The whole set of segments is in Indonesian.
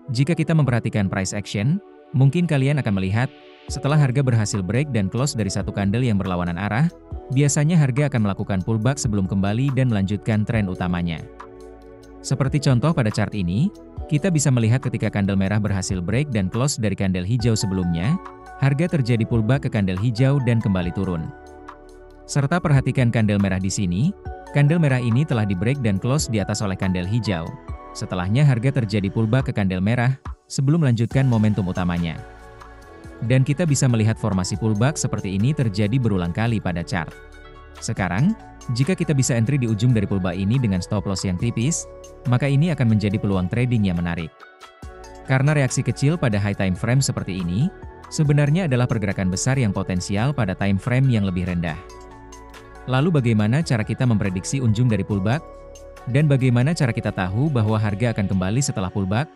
Jika kita memperhatikan price action, mungkin kalian akan melihat, setelah harga berhasil break dan close dari satu candle yang berlawanan arah, biasanya harga akan melakukan pullback sebelum kembali dan melanjutkan tren utamanya. Seperti contoh pada chart ini, kita bisa melihat ketika candle merah berhasil break dan close dari candle hijau sebelumnya, harga terjadi pullback ke candle hijau dan kembali turun. Serta perhatikan candle merah di sini, candle merah ini telah di break dan close di atas oleh candle hijau. Setelahnya harga terjadi pullback ke candle merah, sebelum melanjutkan momentum utamanya. Dan kita bisa melihat formasi pullback seperti ini terjadi berulang kali pada chart. Sekarang, jika kita bisa entry di ujung dari pullback ini dengan stop loss yang tipis, maka ini akan menjadi peluang trading yang menarik. Karena reaksi kecil pada high time frame seperti ini, sebenarnya adalah pergerakan besar yang potensial pada time frame yang lebih rendah. Lalu bagaimana cara kita memprediksi ujung dari pullback? Dan bagaimana cara kita tahu bahwa harga akan kembali setelah pullback?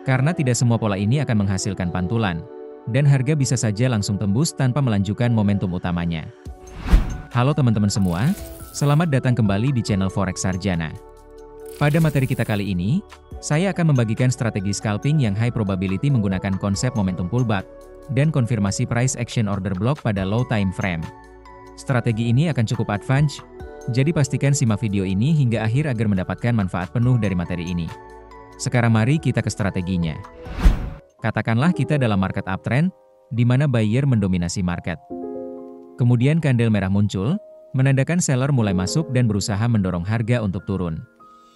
Karena tidak semua pola ini akan menghasilkan pantulan, dan harga bisa saja langsung tembus tanpa melanjutkan momentum utamanya. Halo teman-teman semua, selamat datang kembali di channel Forex Sarjana. Pada materi kita kali ini, saya akan membagikan strategi scalping yang high probability menggunakan konsep momentum pullback, dan konfirmasi price action order block pada low time frame. Strategi ini akan cukup advance, jadi pastikan simak video ini hingga akhir agar mendapatkan manfaat penuh dari materi ini. Sekarang mari kita ke strateginya. Katakanlah kita dalam market uptrend, di mana buyer mendominasi market. Kemudian candle merah muncul, menandakan seller mulai masuk dan berusaha mendorong harga untuk turun.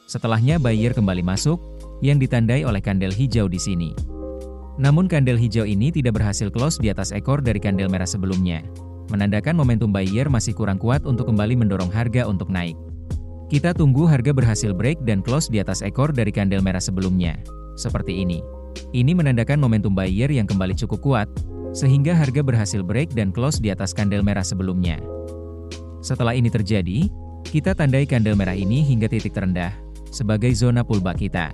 Setelahnya buyer kembali masuk, yang ditandai oleh candle hijau di sini. Namun candle hijau ini tidak berhasil close di atas ekor dari candle merah sebelumnya, menandakan momentum buyer masih kurang kuat untuk kembali mendorong harga untuk naik. Kita tunggu harga berhasil break dan close di atas ekor dari candle merah sebelumnya, seperti ini. Ini menandakan momentum buyer yang kembali cukup kuat, sehingga harga berhasil break dan close di atas candle merah sebelumnya. Setelah ini terjadi, kita tandai candle merah ini hingga titik terendah, sebagai zona pullback kita.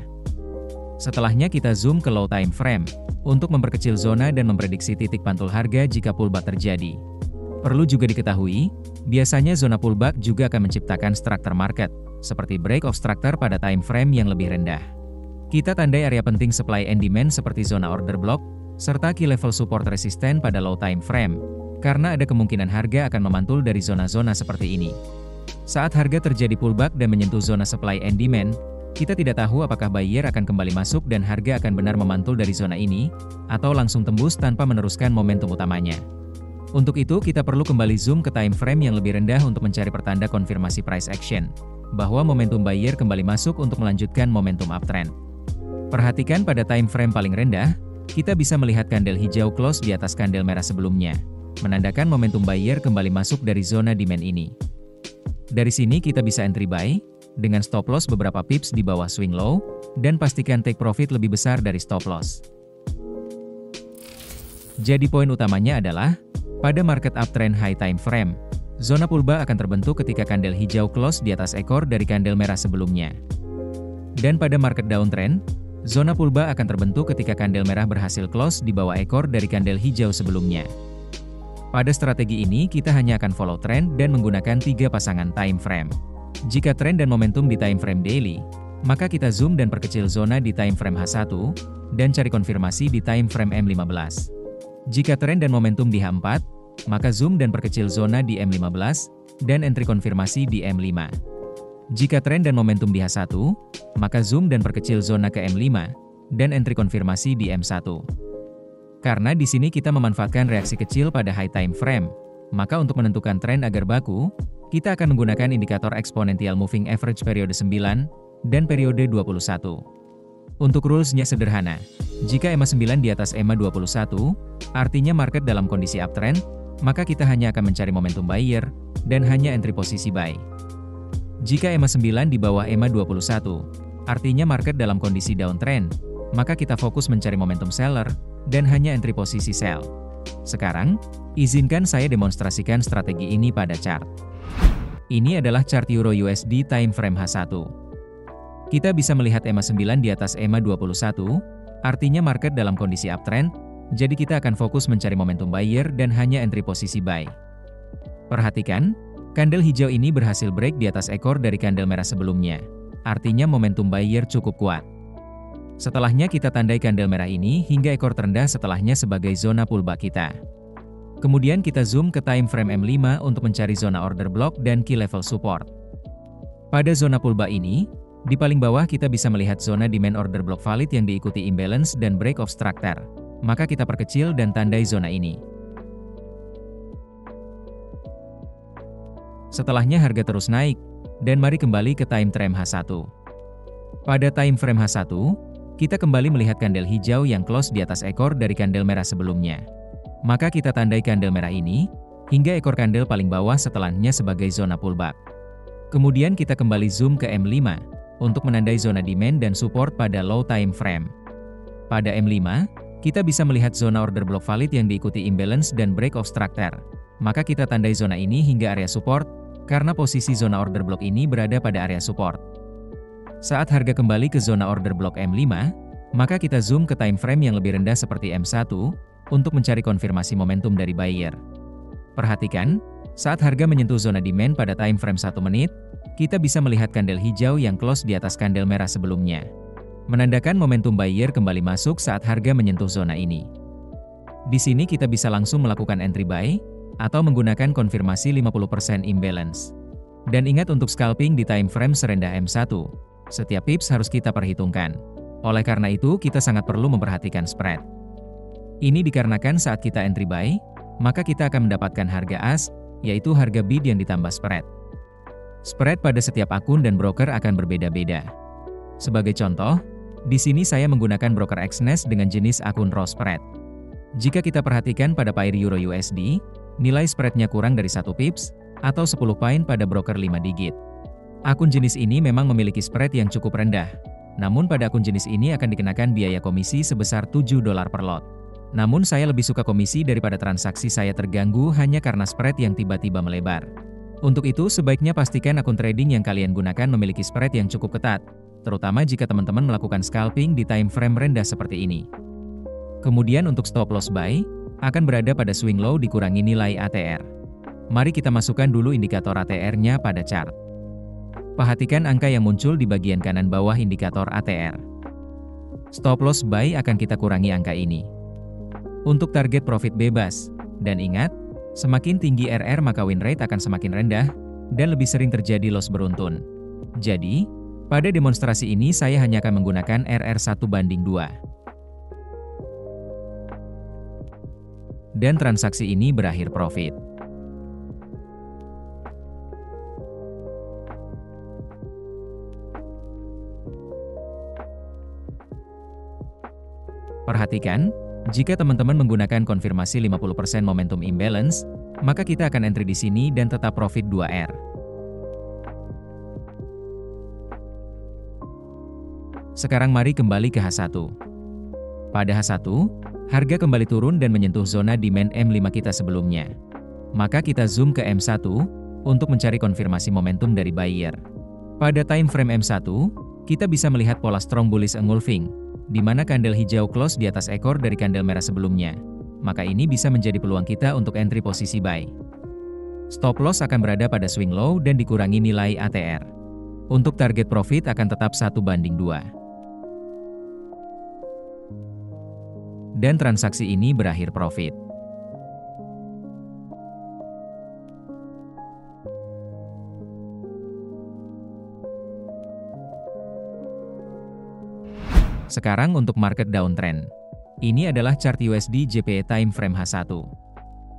Setelahnya kita zoom ke low time frame, untuk memperkecil zona dan memprediksi titik pantul harga jika pullback terjadi. Perlu juga diketahui, biasanya zona pullback juga akan menciptakan structure market, seperti break of structure pada time frame yang lebih rendah. Kita tandai area penting supply and demand seperti zona order block, serta key level support resisten pada low time frame, karena ada kemungkinan harga akan memantul dari zona-zona seperti ini. Saat harga terjadi pullback dan menyentuh zona supply and demand, kita tidak tahu apakah buyer akan kembali masuk dan harga akan benar memantul dari zona ini, atau langsung tembus tanpa meneruskan momentum utamanya. Untuk itu kita perlu kembali zoom ke time frame yang lebih rendah untuk mencari pertanda konfirmasi price action, bahwa momentum buyer kembali masuk untuk melanjutkan momentum uptrend. Perhatikan pada time frame paling rendah, kita bisa melihat candle hijau close di atas candle merah sebelumnya, menandakan momentum buyer kembali masuk dari zona demand ini. Dari sini kita bisa entry buy, dengan stop loss beberapa pips di bawah swing low, dan pastikan take profit lebih besar dari stop loss. Jadi poin utamanya adalah, pada market uptrend high time frame, zona pullback akan terbentuk ketika candle hijau close di atas ekor dari candle merah sebelumnya. Dan pada market downtrend, zona pullback akan terbentuk ketika candle merah berhasil close di bawah ekor dari candle hijau sebelumnya. Pada strategi ini kita hanya akan follow trend dan menggunakan 3 pasangan time frame. Jika trend dan momentum di time frame daily, maka kita zoom dan perkecil zona di time frame H1, dan cari konfirmasi di time frame M15. Jika trend dan momentum di H4, maka zoom dan perkecil zona di M15, dan entry konfirmasi di M5. Jika tren dan momentum di H1, maka zoom dan perkecil zona ke M5, dan entry konfirmasi di M1. Karena di sini kita memanfaatkan reaksi kecil pada high time frame, maka untuk menentukan tren agar baku, kita akan menggunakan indikator exponential moving average periode 9, dan periode 21. Untuk rules-nya sederhana, jika EMA 9 di atas EMA 21, artinya market dalam kondisi uptrend, maka kita hanya akan mencari momentum buyer, dan hanya entry posisi buy. Jika EMA 9 di bawah EMA 21, artinya market dalam kondisi downtrend, maka kita fokus mencari momentum seller, dan hanya entry posisi sell. Sekarang, izinkan saya demonstrasikan strategi ini pada chart. Ini adalah chart Euro USD time frame H1. Kita bisa melihat EMA 9 di atas EMA 21, artinya market dalam kondisi uptrend, jadi kita akan fokus mencari momentum buyer dan hanya entry posisi buy. Perhatikan, candle hijau ini berhasil break di atas ekor dari candle merah sebelumnya. Artinya momentum buyer cukup kuat. Setelahnya kita tandai kandel merah ini hingga ekor terendah setelahnya sebagai zona pullback kita. Kemudian kita zoom ke time frame M5 untuk mencari zona order block dan key level support. Pada zona pullback ini, di paling bawah kita bisa melihat zona demand order block valid yang diikuti imbalance dan break of structure. Maka kita perkecil dan tandai zona ini. Setelahnya harga terus naik, dan mari kembali ke time frame H1. Pada time frame H1, kita kembali melihat kandel hijau yang close di atas ekor dari kandel merah sebelumnya. Maka kita tandai kandel merah ini, hingga ekor kandel paling bawah setelahnya sebagai zona pullback. Kemudian kita kembali zoom ke M5, untuk menandai zona demand dan support pada low time frame. Pada M5, kita bisa melihat zona order block valid yang diikuti imbalance dan break of structure. Maka kita tandai zona ini hingga area support, karena posisi zona order block ini berada pada area support. Saat harga kembali ke zona order block M5, maka kita zoom ke time frame yang lebih rendah seperti M1, untuk mencari konfirmasi momentum dari buyer. Perhatikan, saat harga menyentuh zona demand pada time frame 1 menit, kita bisa melihat kandel hijau yang close di atas kandel merah sebelumnya. Menandakan momentum buyer kembali masuk saat harga menyentuh zona ini. Di sini kita bisa langsung melakukan entry buy, atau menggunakan konfirmasi 50% imbalance. Dan ingat untuk scalping di time frame serendah M1, setiap pips harus kita perhitungkan. Oleh karena itu, kita sangat perlu memperhatikan spread. Ini dikarenakan saat kita entry buy, maka kita akan mendapatkan harga as, yaitu harga bid yang ditambah spread. Spread pada setiap akun dan broker akan berbeda-beda. Sebagai contoh, di sini saya menggunakan broker Exness dengan jenis akun raw spread. Jika kita perhatikan pada pair Euro USD, nilai spreadnya kurang dari 1 pips, atau 10 poin pada broker 5 digit. Akun jenis ini memang memiliki spread yang cukup rendah. Namun pada akun jenis ini akan dikenakan biaya komisi sebesar $7 per lot. Namun saya lebih suka komisi daripada transaksi saya terganggu hanya karena spread yang tiba-tiba melebar. Untuk itu sebaiknya pastikan akun trading yang kalian gunakan memiliki spread yang cukup ketat, terutama jika teman-teman melakukan scalping di time frame rendah seperti ini. Kemudian untuk stop loss buy, akan berada pada swing low dikurangi nilai ATR. Mari kita masukkan dulu indikator ATR-nya pada chart. Perhatikan angka yang muncul di bagian kanan bawah indikator ATR. Stop loss buy akan kita kurangi angka ini. Untuk target profit bebas, dan ingat, semakin tinggi RR maka win rate akan semakin rendah, dan lebih sering terjadi loss beruntun. Jadi, pada demonstrasi ini saya hanya akan menggunakan RR 1:2. Dan transaksi ini berakhir profit. Perhatikan, jika teman-teman menggunakan konfirmasi 50% momentum imbalance, maka kita akan entry di sini dan tetap profit 2R. Sekarang mari kembali ke H1. Pada H1, harga kembali turun dan menyentuh zona demand M5 kita sebelumnya. Maka kita zoom ke M1, untuk mencari konfirmasi momentum dari buyer. Pada time frame M1, kita bisa melihat pola strong bullish engulfing, di mana kandel hijau close di atas ekor dari kandel merah sebelumnya. Maka ini bisa menjadi peluang kita untuk entry posisi buy. Stop loss akan berada pada swing low dan dikurangi nilai ATR. Untuk target profit akan tetap 1:2. Dan transaksi ini berakhir profit. Sekarang untuk market downtrend. Ini adalah chart USD JPY time frame H1.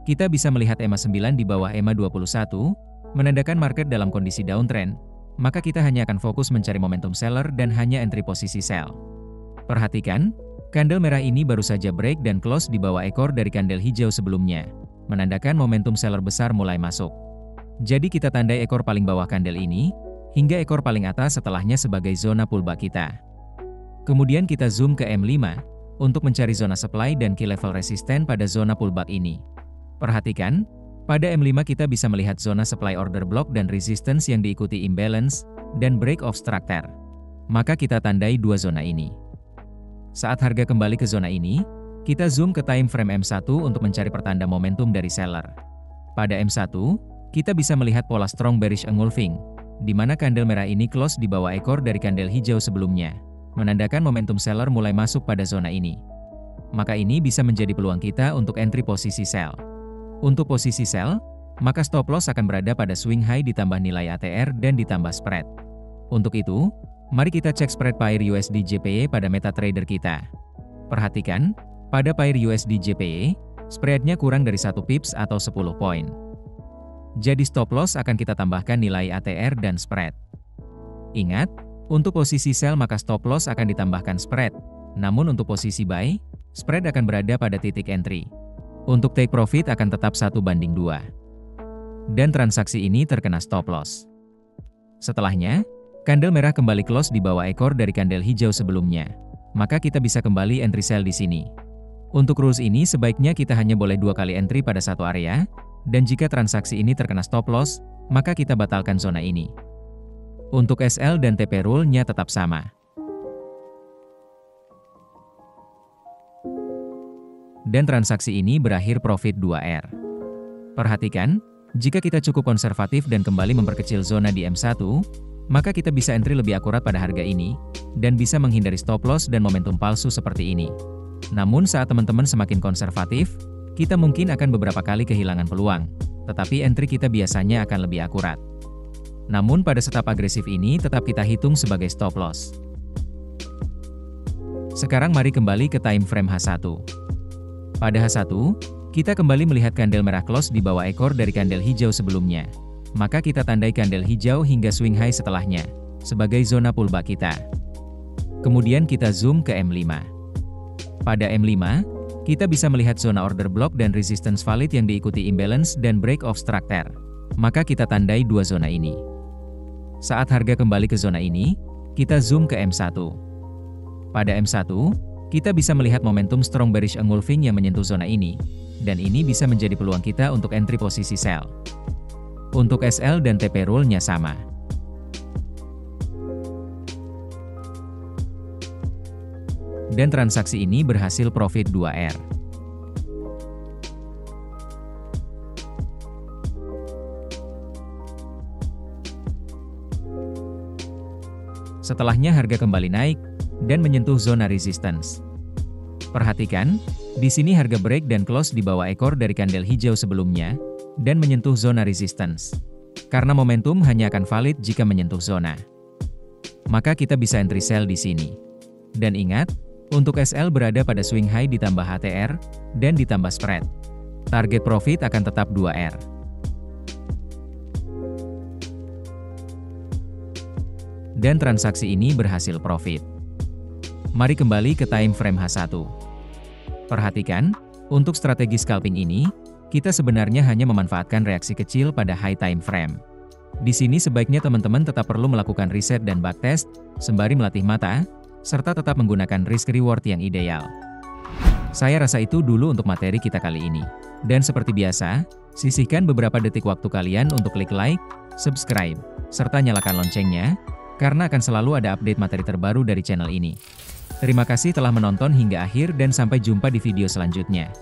Kita bisa melihat EMA 9 di bawah EMA 21, menandakan market dalam kondisi downtrend, maka kita hanya akan fokus mencari momentum seller dan hanya entry posisi sell. Perhatikan, kandel merah ini baru saja break dan close di bawah ekor dari kandel hijau sebelumnya, menandakan momentum seller besar mulai masuk. Jadi kita tandai ekor paling bawah kandel ini, hingga ekor paling atas setelahnya sebagai zona pullback kita. Kemudian kita zoom ke M5, untuk mencari zona supply dan key level resisten pada zona pullback ini. Perhatikan, pada M5 kita bisa melihat zona supply order block dan resistance yang diikuti imbalance, dan break of structure. Maka kita tandai dua zona ini. Saat harga kembali ke zona ini, kita zoom ke time frame M1 untuk mencari pertanda momentum dari seller. Pada M1, kita bisa melihat pola strong bearish engulfing, di mana kandel merah ini close di bawah ekor dari kandel hijau sebelumnya. menandakan momentum seller mulai masuk pada zona ini. Maka ini bisa menjadi peluang kita untuk entry posisi sell. Untuk posisi sell, maka stop loss akan berada pada swing high ditambah nilai ATR dan ditambah spread. Untuk itu, mari kita cek spread pair USD JPY pada MetaTrader kita. Perhatikan, pada pair USD JPY, spreadnya kurang dari 1 pips atau 10 poin. Jadi stop loss akan kita tambahkan nilai ATR dan spread. Ingat, untuk posisi sell maka stop loss akan ditambahkan spread. Namun untuk posisi buy, spread akan berada pada titik entry. Untuk take profit akan tetap 1:2. Dan transaksi ini terkena stop loss. Setelahnya, candle merah kembali close di bawah ekor dari candle hijau sebelumnya. Maka kita bisa kembali entry sell di sini. Untuk rules ini sebaiknya kita hanya boleh 2 kali entry pada satu area, dan jika transaksi ini terkena stop loss, maka kita batalkan zona ini. Untuk SL dan TP rule-nya tetap sama. Dan transaksi ini berakhir profit 2R. Perhatikan, jika kita cukup konservatif dan kembali memperkecil zona di M1, maka kita bisa entry lebih akurat pada harga ini, dan bisa menghindari stop loss dan momentum palsu seperti ini. Namun saat teman-teman semakin konservatif, kita mungkin akan beberapa kali kehilangan peluang, tetapi entry kita biasanya akan lebih akurat. Namun pada setup agresif ini tetap kita hitung sebagai stop loss. Sekarang mari kembali ke time frame H1. Pada H1, kita kembali melihat candle merah close di bawah ekor dari candle hijau sebelumnya. Maka kita tandai candle hijau hingga swing high setelahnya, sebagai zona pullback kita. Kemudian kita zoom ke M5. Pada M5, kita bisa melihat zona order block dan resistance valid yang diikuti imbalance dan break of structure. Maka kita tandai dua zona ini. Saat harga kembali ke zona ini, kita zoom ke M1. Pada M1, kita bisa melihat momentum strong bearish engulfing yang menyentuh zona ini, dan ini bisa menjadi peluang kita untuk entry posisi sell. Untuk SL dan TP rule-nya sama. Dan transaksi ini berhasil profit 2R. Setelahnya harga kembali naik dan menyentuh zona resistance. Perhatikan, di sini harga break dan close di bawah ekor dari candle hijau sebelumnya dan menyentuh zona resistance. Karena momentum hanya akan valid jika menyentuh zona. Maka kita bisa entry sell di sini. Dan ingat, untuk SL berada pada swing high ditambah HTR dan ditambah spread. Target profit akan tetap 2R. Dan transaksi ini berhasil profit. Mari kembali ke time frame H1. Perhatikan, untuk strategi scalping ini, kita sebenarnya hanya memanfaatkan reaksi kecil pada high time frame. Di sini sebaiknya teman-teman tetap perlu melakukan riset dan backtest, sembari melatih mata, serta tetap menggunakan risk reward yang ideal. Saya rasa itu dulu untuk materi kita kali ini. Dan seperti biasa, sisihkan beberapa detik waktu kalian untuk klik like, subscribe, serta nyalakan loncengnya, karena akan selalu ada update materi terbaru dari channel ini. Terima kasih telah menonton hingga akhir dan sampai jumpa di video selanjutnya.